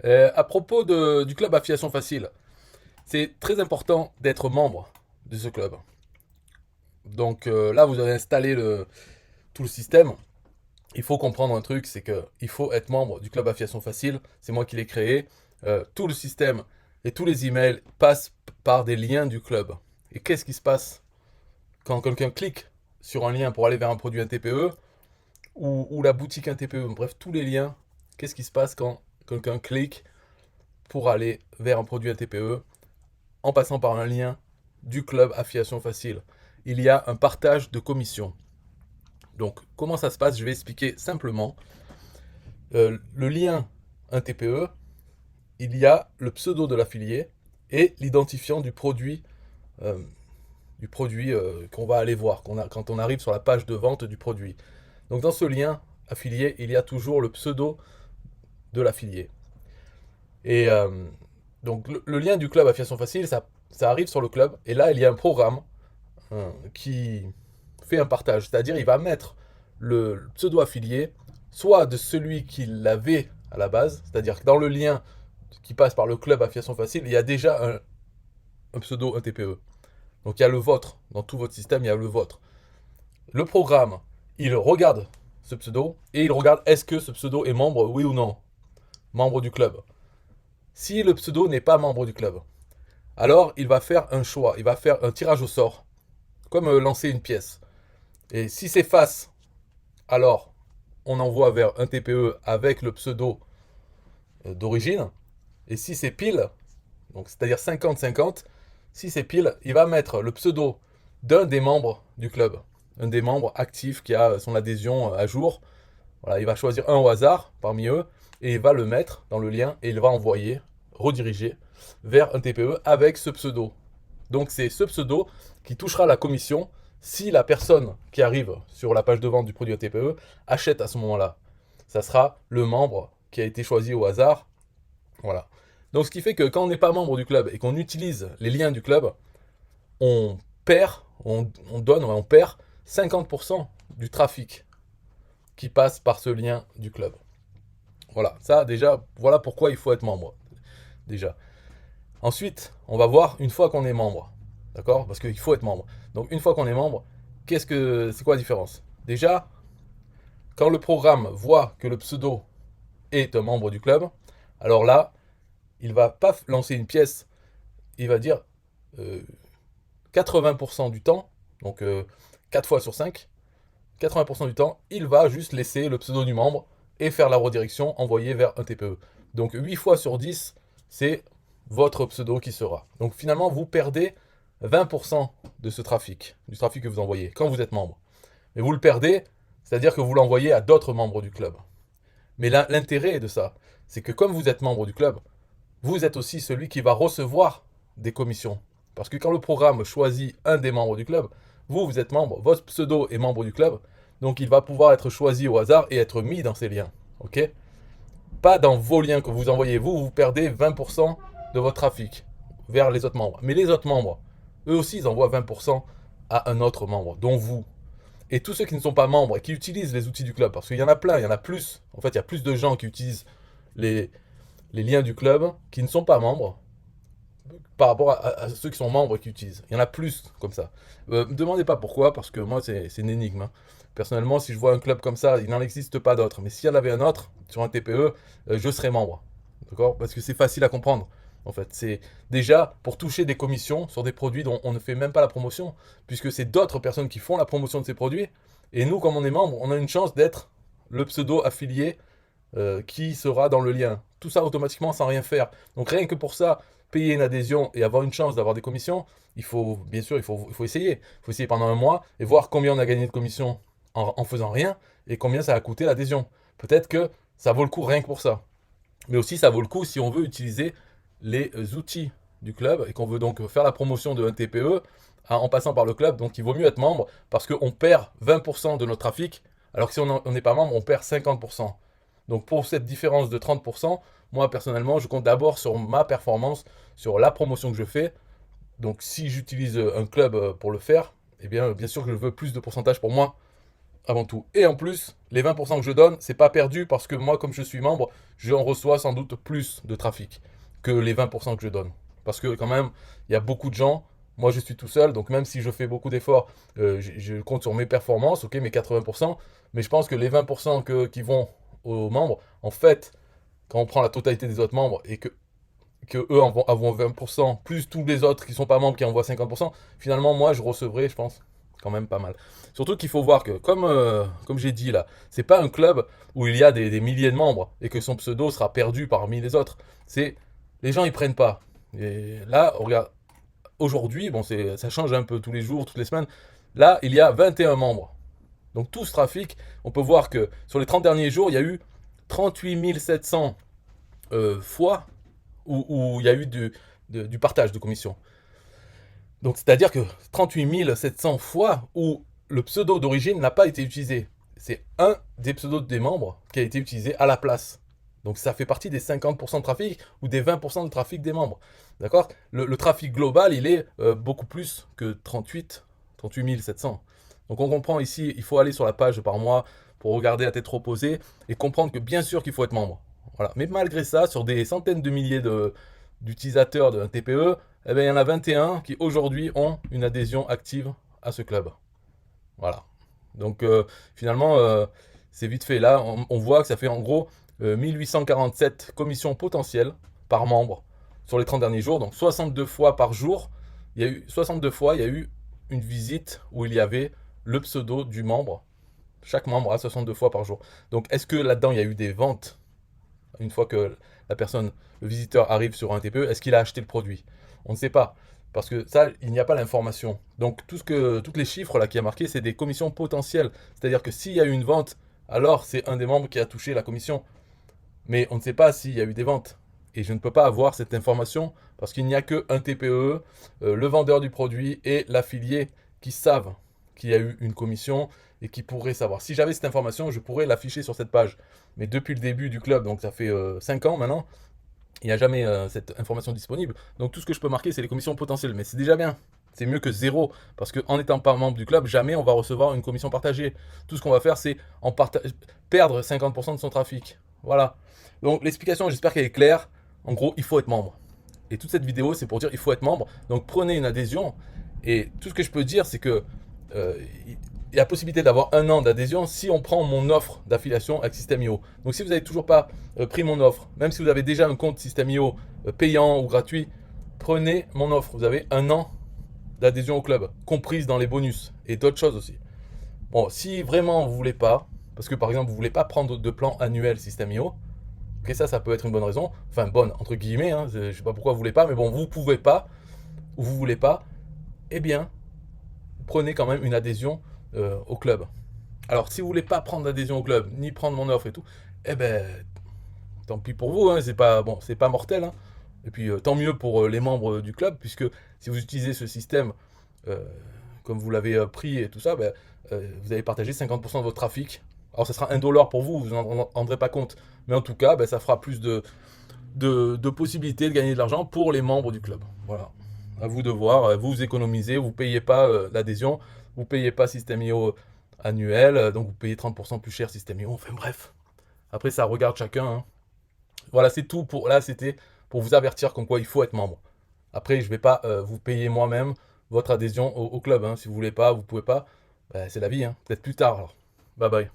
À propos du club Affiliation Facile, c'est très important d'être membre de ce club. Donc là, vous avez installé tout le système. Il faut comprendre un truc, c'est qu'il faut être membre du club Affiliation Facile. C'est moi qui l'ai créé. Tout le système et tous les emails passent par des liens du club. Et qu'est-ce qui se passe quand quelqu'un clique sur un lien pour aller vers un produit, un TPE, ou la boutique, un TPE, bref, tous les liens? Qu'est-ce qui se passe quand quelqu'un clique pour aller vers un produit, un TPE, en passant par un lien du club Affiliation Facile? Il y a un partage de commission. Donc, comment ça se passe? Je vais expliquer simplement. Le lien, un TPE, il y a le pseudo de l'affilié et l'identifiant euh, du produit qu'on va aller voir quand on arrive sur la page de vente du produit. Donc, dans ce lien affilié, il y a toujours le pseudo de l'affilié. Et donc, le lien du club Affiliation Facile, ça arrive sur le club. Et là, il y a un programme qui fait un partage. C'est-à-dire, il va mettre le pseudo affilié soit de celui qui l'avait à la base, c'est-à-dire que dans le lien qui passe par le club Affiliation Facile, il y a déjà un pseudo, un TPE. Donc il y a le vôtre. Dans tout votre système, il y a le vôtre. Le programme, il regarde ce pseudo et il regarde est-ce que ce pseudo est membre, oui ou non, membre du club. Si le pseudo n'est pas membre du club, alors il va faire un choix, il va faire un tirage au sort, comme lancer une pièce. Et si c'est face, alors on envoie vers un TPE avec le pseudo d'origine. Et si c'est pile, donc c'est-à-dire 50-50, si c'est pile, il va mettre le pseudo d'un des membres du club, un des membres actifs qui a son adhésion à jour. Voilà, il va choisir un au hasard parmi eux et il va le mettre dans le lien et il va envoyer, rediriger vers un TPE avec ce pseudo. Donc c'est ce pseudo qui touchera la commission si la personne qui arrive sur la page de vente du produit TPE achète à ce moment-là. Ça sera le membre qui a été choisi au hasard. Voilà. Donc ce qui fait que quand on n'est pas membre du club et qu'on utilise les liens du club, on perd, on donne, on perd 50% du trafic qui passe par ce lien du club. Voilà, ça déjà, voilà pourquoi il faut être membre. Déjà. Ensuite, on va voir une fois qu'on est membre. D'accord? Parce qu'il faut être membre. Donc une fois qu'on est membre, c'est quoi la différence? Déjà, quand le programme voit que le pseudo est un membre du club, alors là, il va pas lancer une pièce, il va dire euh, 80% du temps, donc 4 fois sur 5, 80% du temps, il va juste laisser le pseudo du membre et faire la redirection envoyée vers un TPE. Donc 8 fois sur 10, c'est votre pseudo qui sera. Donc finalement, vous perdez 20% de ce trafic, du trafic que vous envoyez quand vous êtes membre. Mais vous le perdez, c'est-à-dire que vous l'envoyez à d'autres membres du club. Mais l'intérêt de ça, c'est que comme vous êtes membre du club, vous êtes aussi celui qui va recevoir des commissions. Parce que quand le programme choisit un des membres du club, vous êtes membre, votre pseudo est membre du club, donc il va pouvoir être choisi au hasard et être mis dans ces liens. Ok? Pas dans vos liens que vous envoyez. Vous perdez 20% de votre trafic vers les autres membres. Mais les autres membres, eux aussi, ils envoient 20% à un autre membre, dont vous. Et tous ceux qui ne sont pas membres et qui utilisent les outils du club, parce qu'il y en a plein, il y en a plus. En fait, il y a plus de gens qui utilisent les, les liens du club qui ne sont pas membres par rapport à ceux qui sont membres qui utilisent. Il y en a plus comme ça. Me demandez pas pourquoi, parce que moi, c'est une énigme. Hein. Personnellement, si je vois un club comme ça, il n'en existe pas d'autres. Mais s'il y en avait un autre, sur un TPE, je serais membre. D'accord? Parce que c'est facile à comprendre. En fait, c'est déjà pour toucher des commissions sur des produits dont on ne fait même pas la promotion, puisque c'est d'autres personnes qui font la promotion de ces produits. Et nous, comme on est membre, on a une chance d'être le pseudo affilié qui sera dans le lien. Tout ça automatiquement sans rien faire. Donc rien que pour ça, payer une adhésion et avoir une chance d'avoir des commissions, il faut, bien sûr, il faut essayer. Il faut essayer pendant un mois et voir combien on a gagné de commissions en faisant rien et combien ça a coûté l'adhésion. Peut-être que ça vaut le coup rien que pour ça. Mais aussi, ça vaut le coup si on veut utiliser les outils du club et qu'on veut donc faire la promotion de un TPE en passant par le club. Donc il vaut mieux être membre parce qu'on perd 20% de notre trafic, alors que si on n'est pas membre, on perd 50%. Donc pour cette différence de 30%, moi personnellement, je compte d'abord sur ma performance, sur la promotion que je fais. Donc si j'utilise un club pour le faire, eh bien sûr que je veux plus de pourcentage pour moi avant tout. Et en plus, les 20% que je donne, c'est pas perdu parce que moi, comme je suis membre, j'en reçois sans doute plus de trafic que les 20% que je donne. Parce que quand même, il y a beaucoup de gens. Moi, je suis tout seul, donc même si je fais beaucoup d'efforts, je compte sur mes performances, ok, mes 80%, mais je pense que les 20% qui vont aux membres, en fait, quand on prend la totalité des autres membres et que eux en vont avoir 20%, plus tous les autres qui sont pas membres qui envoient 50%, finalement, moi, je recevrai, je pense, quand même pas mal. Surtout qu'il faut voir que, comme j'ai dit là, c'est pas un club où il y a des milliers de membres et que son pseudo sera perdu parmi les autres. C'est les gens ils prennent pas. Et là, regarde, aujourd'hui, bon, ça change un peu tous les jours, toutes les semaines. Là, il y a 21 membres. Donc tout ce trafic, on peut voir que sur les 30 derniers jours, il y a eu 38 700 fois où il y a eu du partage de commission. Donc c'est-à-dire que 38 700 fois où le pseudo d'origine n'a pas été utilisé. C'est un des pseudos des membres qui a été utilisé à la place. Donc ça fait partie des 50% de trafic ou des 20% de trafic des membres. D'accord, le trafic global, il est beaucoup plus que 38 700. Donc on comprend ici, il faut aller sur la page par mois pour regarder à tête reposée et comprendre que bien sûr qu'il faut être membre. Voilà. Mais malgré ça, sur des centaines de milliers d'utilisateurs d'un TPE, eh bien, il y en a 21 qui aujourd'hui ont une adhésion active à ce club. Voilà. Donc finalement, c'est vite fait. Là, on voit que ça fait en gros 1847 commissions potentielles par membre sur les 30 derniers jours. Donc 62 fois par jour, il y a eu 62 fois, il y a eu une visite où il y avait le pseudo du membre. Chaque membre a 62 fois par jour. Donc est-ce que là-dedans, il y a eu des ventes une fois que la personne, le visiteur arrive sur un TPE, est-ce qu'il a acheté le produit? On ne sait pas. Parce que ça, il n'y a pas l'information. Donc, toutes les chiffres là qui a marqué, c'est des commissions potentielles. C'est-à-dire que s'il y a eu une vente, alors c'est un des membres qui a touché la commission. Mais on ne sait pas s'il y a eu des ventes. Et je ne peux pas avoir cette information parce qu'il n'y a qu'un TPE, le vendeur du produit et l'affilié qui savent qu'il y a eu une commission et qui pourraient savoir. Si j'avais cette information, je pourrais l'afficher sur cette page. Mais depuis le début du club, donc ça fait 5 ans maintenant, il n'y a jamais cette information disponible. Donc tout ce que je peux marquer, c'est les commissions potentielles. Mais c'est déjà bien. C'est mieux que zéro. Parce qu'en n'étant pas membre du club, jamais on va recevoir une commission partagée. Tout ce qu'on va faire, c'est perdre 50% de son trafic. Voilà. Donc l'explication, j'espère qu'elle est claire. En gros, il faut être membre. Et toute cette vidéo, c'est pour dire il faut être membre. Donc prenez une adhésion. Et tout ce que je peux dire, c'est que il y a la possibilité d'avoir 1 an d'adhésion si on prend mon offre d'affiliation avec System.io. Donc si vous n'avez toujours pas pris mon offre, même si vous avez déjà un compte System.io payant ou gratuit, prenez mon offre. Vous avez 1 an d'adhésion au club, comprise dans les bonus et d'autres choses aussi. Bon, si vraiment vous voulez pas, parce que par exemple vous voulez pas prendre de plan annuel System.io, ok, ça peut être une bonne raison, enfin bonne entre guillemets, hein, je sais pas pourquoi vous voulez pas, mais bon, vous pouvez pas ou vous voulez pas, eh bien prenez quand même une adhésion au club. Alors, si vous voulez pas prendre d'adhésion au club, ni prendre mon offre et tout, eh ben, tant pis pour vous, hein, c'est pas, bon, c'est pas mortel. Hein. Et puis, tant mieux pour les membres du club, puisque si vous utilisez ce système, euh, comme vous l'avez pris et tout ça, ben, vous allez partager 50% de votre trafic. Alors, ça sera $1 pour vous, vous n'en rendrez pas compte. Mais en tout cas, ben, ça fera plus de possibilités de gagner de l'argent pour les membres du club. Voilà. À vous de voir, vous économisez, vous ne payez pas l'adhésion, vous ne payez pas System.io annuel, donc vous payez 30% plus cher System.io, enfin bref. Après ça regarde chacun. Hein. Voilà, c'est tout pour là, c'était pour vous avertir comme quoi il faut être membre. Après, je ne vais pas vous payer moi-même votre adhésion au club. Hein. Si vous voulez pas, vous pouvez pas. Ben, c'est la vie, hein. Peut-être plus tard alors. Bye bye.